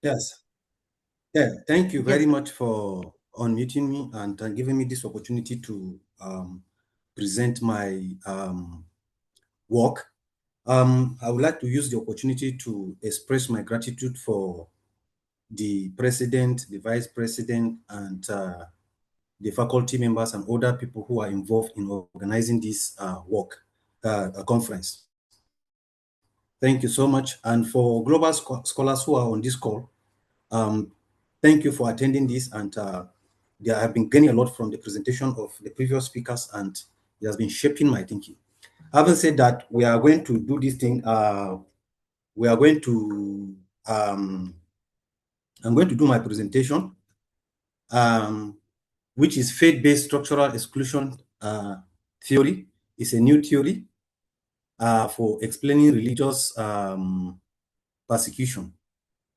Yes. Yeah. Thank you very much for unmuting me and giving me this opportunity to present my work. I would like to use the opportunity to express my gratitude for the president, the vice president, and the faculty members and other people who are involved in organizing this conference. Thank you so much. And for global scholars who are on this call, thank you for attending this. And I have been gaining a lot from the presentation of the previous speakers, and it has been shaping my thinking. Having said that, we are going to do this thing. We are going to, I'm going to do my presentation, which is faith-based structural exclusion theory. It's a new theory for explaining religious persecution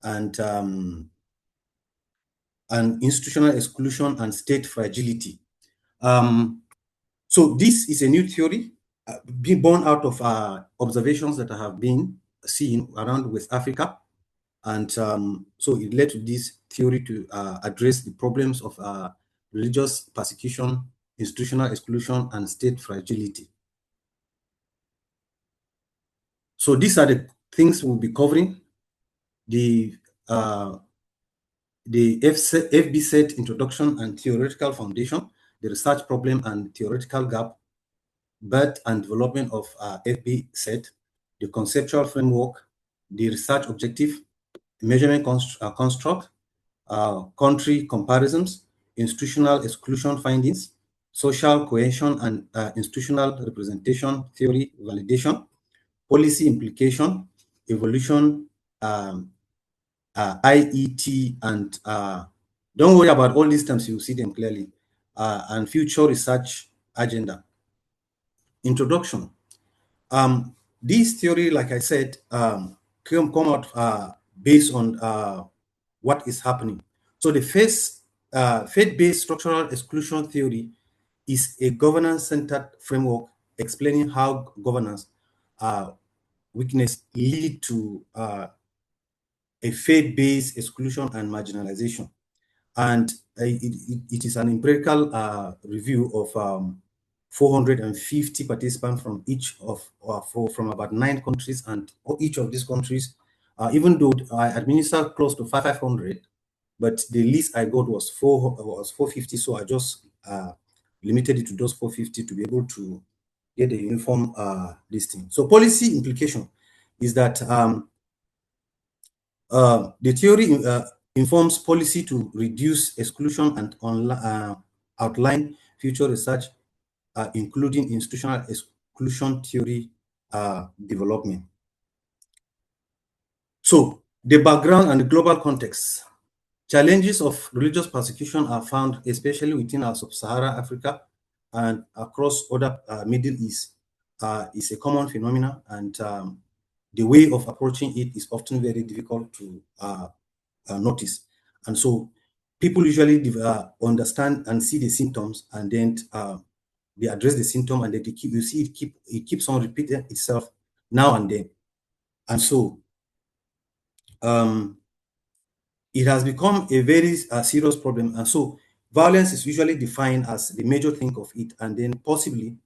and institutional exclusion and state fragility. So this is a new theory being born out of observations that I have been seeing around West Africa. And so it led to this theory to address the problems of religious persecution, institutional exclusion, and state fragility. So these are the things we'll be covering. The FBSET introduction and theoretical foundation, the research problem and theoretical gap, birth and development of FBSET, the conceptual framework, the research objective, measurement construct, country comparisons, institutional exclusion findings, social cohesion and institutional representation theory validation, policy implication, evolution, IET, and don't worry about all these terms, you'll see them clearly, and future research agenda. Introduction. This theory, like I said, come out based on what is happening. So the faith-based structural exclusion theory is a governance-centered framework explaining how governance weakness lead to a faith-based exclusion and marginalization. And it is an empirical review of 450 participants from from about 9 countries, and each of these countries, even though I administered close to 500, but the least I got was 450, so I just limited it to those 450 to be able to get a uniform listing. So policy implication is that the theory informs policy to reduce exclusion and outline future research, including institutional exclusion theory development. So the background and the global context. Challenges of religious persecution are found especially within our sub-Saharan Africa and across other Middle East. Is a common phenomenon, and the way of approaching it is often very difficult to notice. And so people usually understand and see the symptoms, and then they address the symptom, and then you see it keeps on repeating itself now and then. And so it has become a very serious problem. And so violence is usually defined as the major thing of it, and then possibly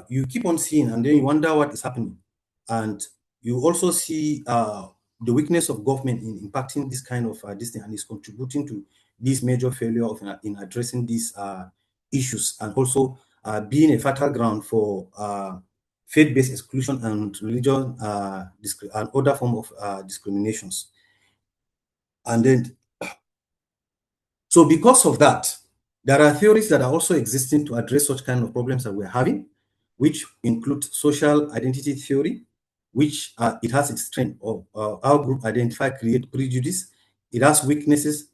you keep on seeing, and then you wonder what is happening. And you also see the weakness of government in impacting this kind of this thing, and is contributing to this major failure of in addressing these issues, and also being a fertile ground for faith-based exclusion and religion and other form of discriminations. And then, so because of that, there are theories that are also existing to address such kind of problems that we're having, which include social identity theory, which it has its strength of our group identify, create prejudice. It has weaknesses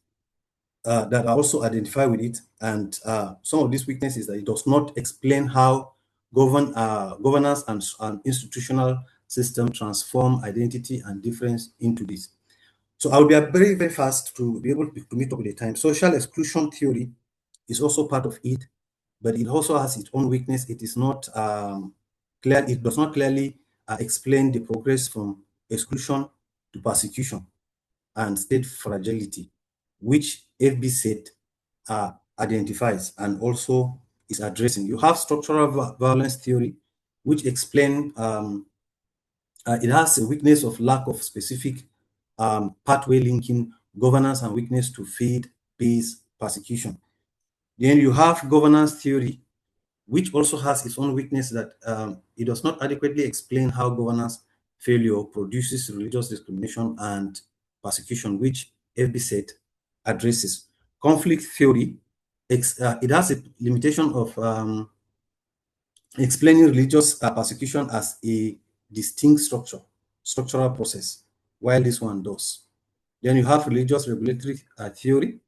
that are also identified with it. And some of these weaknesses that it does not explain how governance and institutional system transform identity and difference into this. So I'll be very, very fast to be able to meet up with the time. Social exclusion theory is also part of it, but it also has its own weakness. It is not clear. It does not clearly explain the progress from exclusion to persecution. and state fragility, which FBSET identifies and also is addressing. You have structural violence theory, which explain it has a weakness of lack of specific pathway linking governance and weakness to faith-based persecution. Then you have governance theory, which also has its own weakness that it does not adequately explain how governance failure produces religious discrimination and persecution, which FBSET addresses. Conflict theory, it has a limitation of explaining religious persecution as a distinct structural process, while this one does. Then you have religious regulatory theory.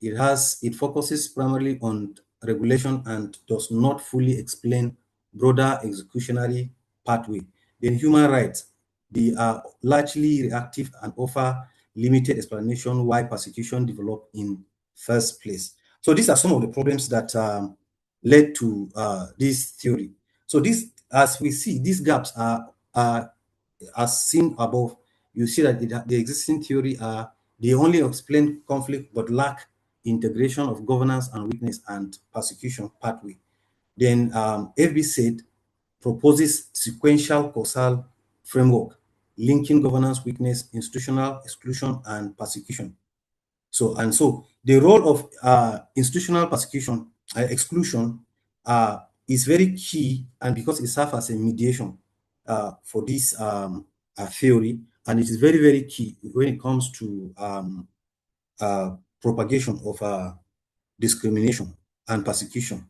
It focuses primarily on regulation and does not fully explain broader executionary pathway. Then human rights, they are largely reactive and offer limited explanation why persecution developed in first place. So these are some of the problems that led to this theory. So this, as we see, these gaps are as seen above. You see that the existing theory they only explain conflict but lack integration of governance and weakness and persecution pathway. Then FBSET proposes sequential causal framework linking governance weakness, institutional exclusion, and persecution. So the role of institutional persecution exclusion is very key, and because it serves as a mediation for this theory, and it is very, very key when it comes to propagation of discrimination and persecution.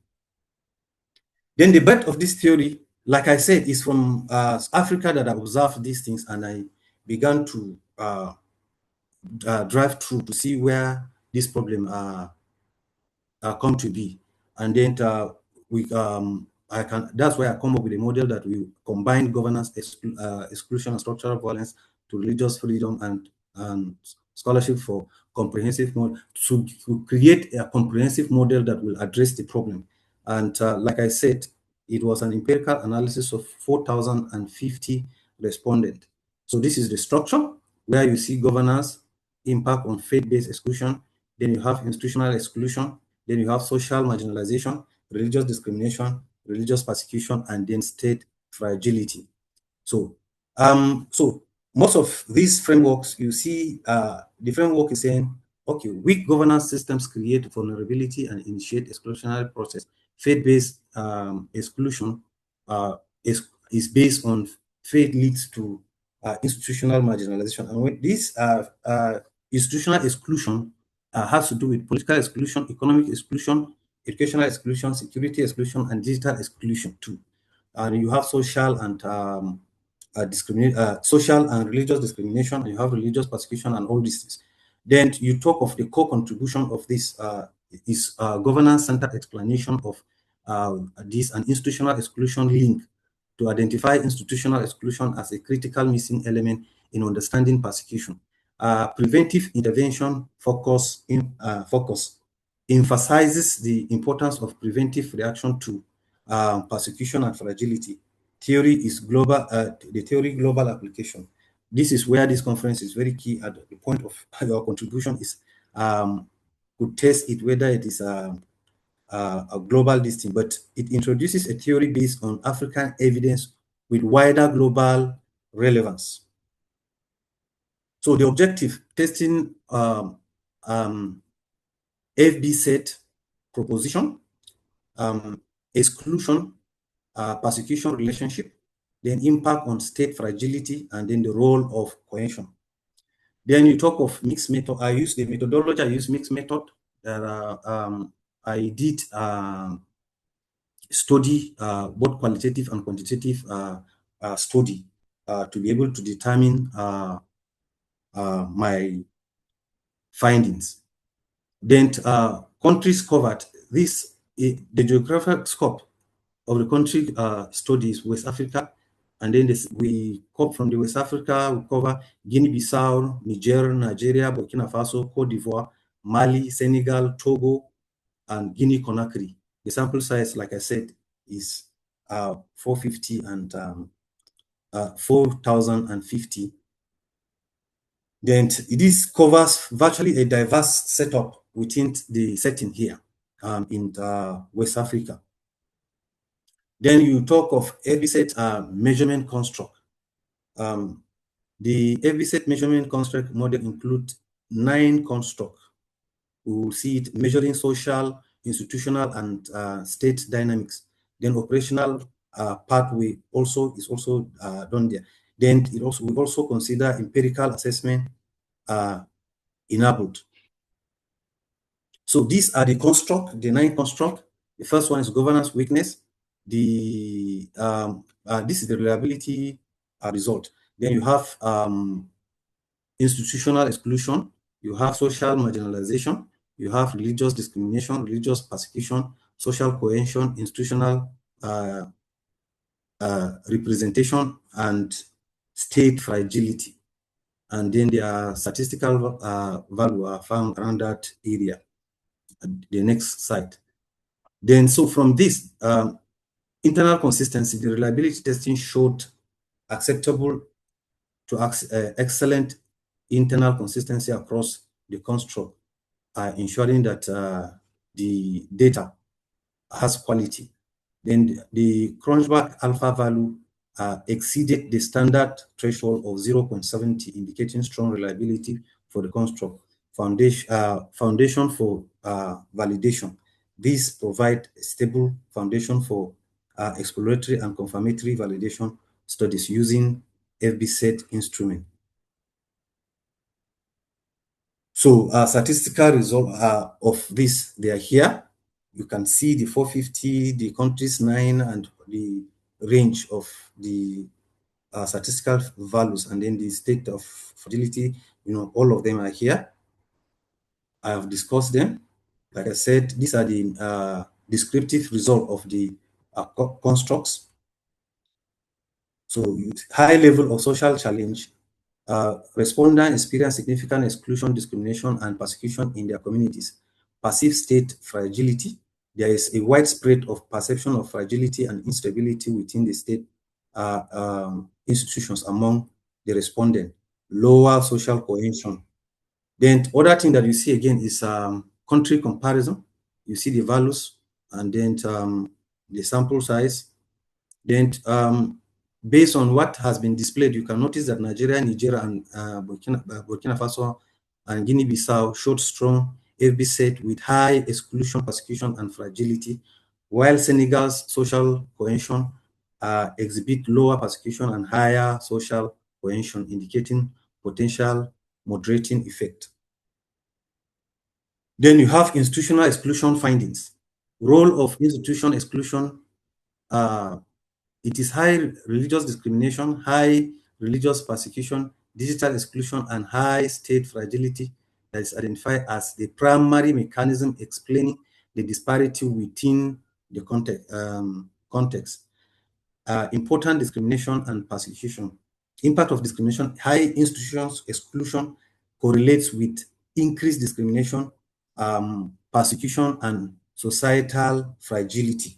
Then the birth of this theory, like I said, is from Africa that I observed these things, and I began to drive through to see where this problem come to be, and then that's why I come up with a model that will combine governance, exclusion, and structural violence to religious freedom and scholarship for comprehensive model to create a comprehensive model that will address the problem. And like I said, it was an empirical analysis of 4,050 respondents. So this is the structure where you see governance, impact on faith-based exclusion, then you have institutional exclusion, then you have social marginalization, religious discrimination, religious persecution, and then state fragility. So, so most of these frameworks, you see, the framework is saying, okay, weak governance systems create vulnerability and initiate exclusionary process. Faith-based exclusion is based on faith leads to institutional marginalization. And when this institutional exclusion has to do with political exclusion, economic exclusion, educational exclusion, security exclusion, and digital exclusion too. And you have social and social and religious discrimination, and you have religious persecution and all these things. Then you talk of the co-contribution of this is governance-centered explanation of this and institutional exclusion link to identify institutional exclusion as a critical missing element in understanding persecution. Preventive intervention focus emphasizes the importance of preventive reaction to persecution and fragility. Theory is global. The theory global application. This is where this conference is very key. At the point of your contribution is to test it whether it is a global listing, but it introduces a theory based on African evidence with wider global relevance. So the objective, testing FBSET proposition, exclusion, persecution relationship, then impact on state fragility, and then the role of cohesion. Then you talk of mixed method. I use the methodology, I use mixed method. I did study both qualitative and quantitative study to be able to determine my findings. Then countries covered. This the geographic scope of the country studies West Africa, and then we come from the West Africa. We cover Guinea-Bissau, Niger, Nigeria, Burkina Faso, Cote d'Ivoire, Mali, Senegal, Togo, and Guinea-Conakry. The sample size, like I said, is 450 and 4,050. Then this covers virtually a diverse setup within the setting here in West Africa. Then you talk of FBSET measurement construct. The FBSET measurement construct model includes 9 constructs. We will see it measuring social, institutional, and state dynamics. Then operational pathway is also done there. Then we also consider empirical assessment enabled. So these are the 9 construct. The first one is governance weakness. This is the reliability result. Then you have institutional exclusion, you have social marginalization, you have religious discrimination, religious persecution, social cohesion, institutional representation, and state fragility. And then their statistical value are found around that area. The next slide. Then, so from this internal consistency, the reliability testing showed acceptable to excellent internal consistency across the construct, ensuring that the data has quality. Then the Crunchback alpha value exceeded the standard threshold of 0.70, indicating strong reliability for the construct. Foundation for validation. These provide a stable foundation for exploratory and confirmatory validation studies using FBSET instrument. So statistical result of this, they are here. You can see the 450, the countries 9, and the range of the statistical values, and then the state of fragility, all of them are here. I have discussed them. Like I said, these are the descriptive result of the constructs. So high level of social challenge, respondents experience significant exclusion, discrimination, and persecution in their communities. Perceived state fragility, there is a widespread of perception of fragility and instability within the state institutions among the respondent. Lower social cohesion. Then other thing that you see again is country comparison. You see the values and then the sample size. Then based on what has been displayed, you can notice that Nigeria, Niger, and Burkina Faso and Guinea-Bissau showed strong FBSET with high exclusion, persecution, and fragility, while Senegal's social cohesion exhibit lower persecution and higher social cohesion, indicating potential moderating effect. Then you have institutional exclusion findings. Role of institutional exclusion, it is high religious discrimination, high religious persecution, digital exclusion, and high state fragility that is identified as the primary mechanism explaining the disparity within the context. Important discrimination and persecution. Impact of discrimination, high institutions exclusion correlates with increased discrimination, persecution, and societal fragility.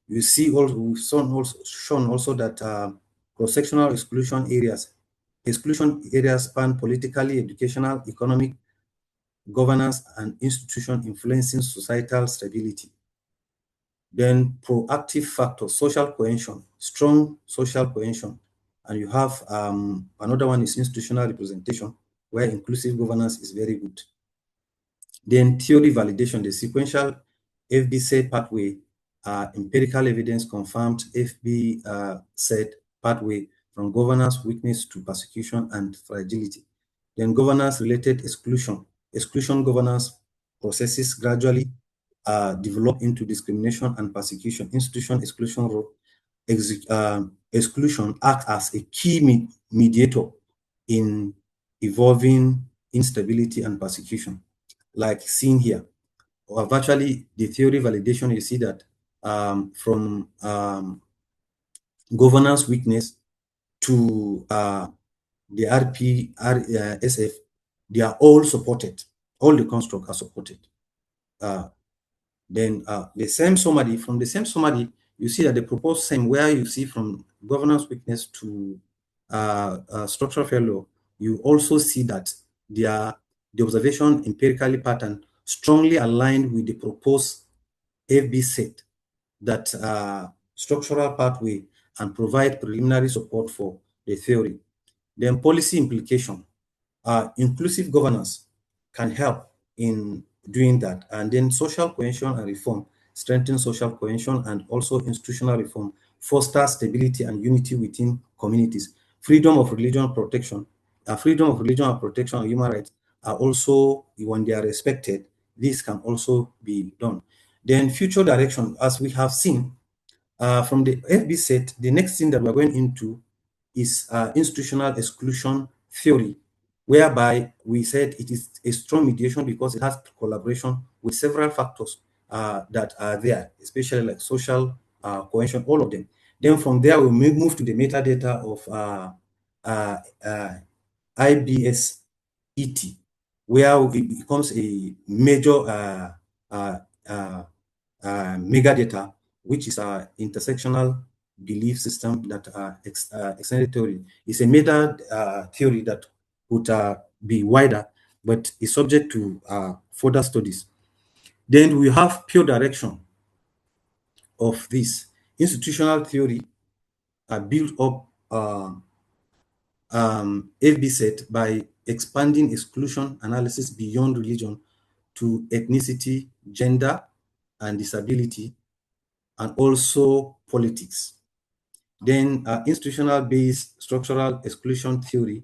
You see also, we've shown also that cross-sectional exclusion areas span politically, educational, economic, governance, and institution influencing societal stability. Then proactive factors, social cohesion, strong social cohesion. And you have another one is institutional representation, where inclusive governance is very good. Then theory validation, the sequential FBSET pathway, empirical evidence confirmed FBSET pathway from governance weakness to persecution and fragility. Then governance related exclusion governance processes gradually develop into discrimination and persecution. Institution exclusion acts as a key mediator in evolving instability and persecution, like seen here. Or virtually the theory validation, you see that from governance weakness to the RSF, they are all supported. All the constructs are supported. Then the same summary, from the same summary, you see that the proposed same, where you see from governance weakness to structural failure, you also see that the observation empirically pattern strongly aligned with the proposed FBSET, that structural pathway, and provide preliminary support for the theory. Then policy implication, inclusive governance can help in doing that. And then social cohesion and reform, strengthen social cohesion, and also institutional reform, foster stability and unity within communities. Freedom of religion protection, freedom of religion and protection and human rights are also, when they are respected, this can also be done. Then future direction, as we have seen, from the FBSET, the next thing that we're going into is institutional exclusion theory, whereby we said it is a strong mediation because it has collaboration with several factors that are there, especially like social cohesion, all of them. Then from there, we move to the metadata of IBSET, where it becomes a major megadata, which is an intersectional belief system that extended theory. It's a meta theory that would be wider, but is subject to further studies. Then we have pure direction of this. Institutional theory are built up FBSET by expanding exclusion analysis beyond religion to ethnicity, gender, and disability, and also politics. Then institutional-based structural exclusion theory,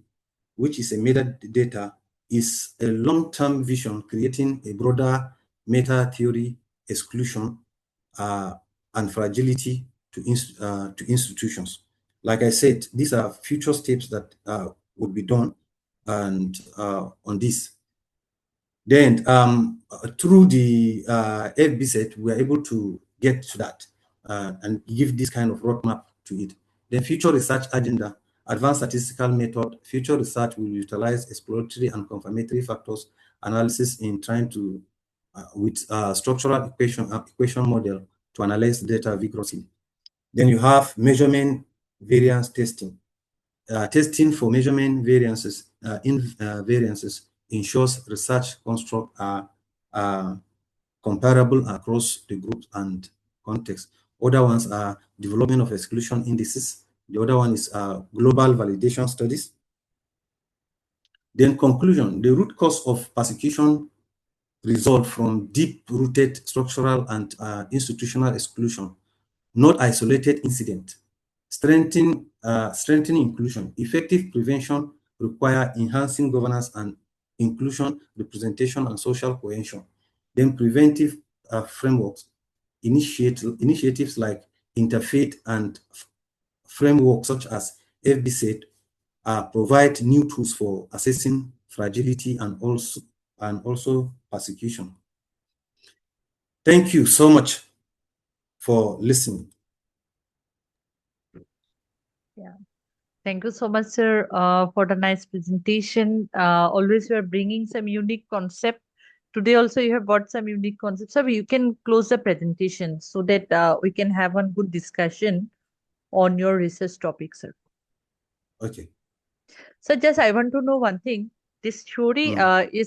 which is a metadata, is a long-term vision creating a broader meta-theory exclusion and fragility to institutions. Like I said, these are future steps that would be done and on this. Then through the FBSET, we are able to get to that and give this kind of roadmap to it. Then future research agenda, advanced statistical method, future research will utilize exploratory and confirmatory factors analysis in trying to, with structural equation model to analyze data vigorously. Then you have measurement variance testing. Testing for measurement variances, invariances ensures research constructs are comparable across the groups and context. Other ones are development of exclusion indices. The other one is global validation studies. Then conclusion, the root cause of persecution result from deep-rooted structural and institutional exclusion, not isolated incident. Strengthening inclusion. Effective prevention require enhancing governance and inclusion, representation, and social cohesion. Then preventive frameworks, initiatives like interfaith and frameworks such as FBSET provide new tools for assessing fragility and also persecution. Thank you so much for listening. Yeah. Thank you so much, sir, for the nice presentation. Always you are bringing some unique concept. Today also you have got some unique concepts. So you can close the presentation so that we can have one good discussion on your research topic, sir. Okay. So just I want to know one thing. This theory is